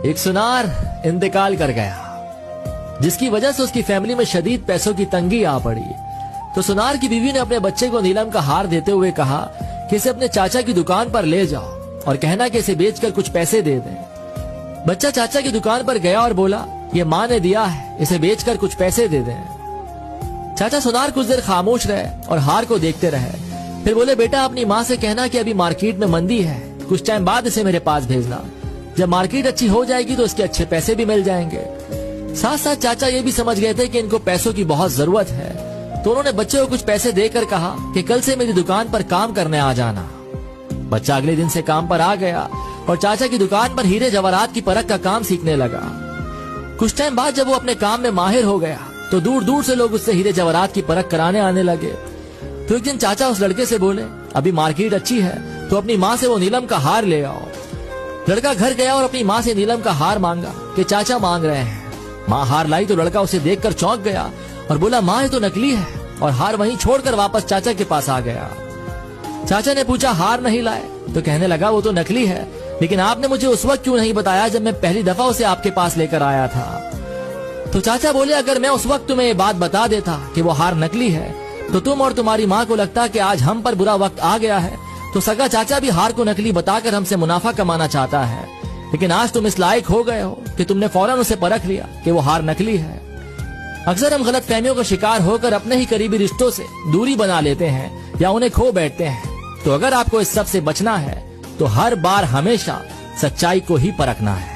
एक सुनार इंतकाल कर गया, जिसकी वजह से उसकी फैमिली में शदीद पैसों की तंगी आ पड़ी। तो सुनार की बीवी ने अपने बच्चे को नीलम का हार देते हुए कहा कि इसे अपने चाचा की दुकान पर ले जाओ और कहना कि इसे बेचकर कुछ पैसे दे दें। बच्चा चाचा की दुकान पर गया और बोला, ये माँ ने दिया है, इसे बेचकर कुछ पैसे दे दें। चाचा सुनार कुछ देर खामोश रहे और हार को देखते रहे। फिर बोले, बेटा अपनी माँ से कहना कि अभी मार्केट में मंदी है, कुछ टाइम बाद इसे मेरे पास भेजना। जब मार्केट अच्छी हो जाएगी तो इसके अच्छे पैसे भी मिल जाएंगे। साथ साथ चाचा ये भी समझ गए थे कि इनको पैसों की बहुत जरूरत है, तो उन्होंने बच्चे को कुछ पैसे देकर कहा कि कल से मेरी दुकान पर काम करने आ जाना। बच्चा अगले दिन से काम पर आ गया और चाचा की दुकान पर हीरे जवाहरात की परख का काम सीखने लगा। कुछ टाइम बाद जब वो अपने काम में माहिर हो गया तो दूर दूर से लोग उससे हीरे जवाहरात की परख कराने आने लगे। तो एक दिन चाचा उस लड़के से बोले, अभी मार्केट अच्छी है तो अपनी माँ से वो नीलम का हार ले आओ। लड़का घर गया और अपनी माँ से नीलम का हार मांगा कि चाचा मांग रहे हैं। माँ हार लाई तो लड़का उसे देखकर चौंक गया और बोला, माँ ये तो नकली है, और हार वहीं छोड़कर वापस चाचा के पास आ गया। चाचा ने पूछा, हार नहीं लाए? तो कहने लगा, वो तो नकली है, लेकिन आपने मुझे उस वक्त क्यों नहीं बताया जब मैं पहली दफा उसे आपके पास लेकर आया था? तो चाचा बोले, अगर मैं उस वक्त तुम्हें ये बात बता देता कि वो हार नकली है तो तुम और तुम्हारी माँ को लगता कि आज हम पर बुरा वक्त आ गया है, तो सगा चाचा भी हार को नकली बताकर हमसे मुनाफा कमाना चाहता है। लेकिन आज तुम इस लायक हो गए हो कि तुमने फौरन उसे परख लिया कि वो हार नकली है। अक्सर हम गलत फहमियों का शिकार होकर अपने ही करीबी रिश्तों से दूरी बना लेते हैं या उन्हें खो बैठते हैं। तो अगर आपको इस सब से बचना है तो हर बार हमेशा सच्चाई को ही परखना है।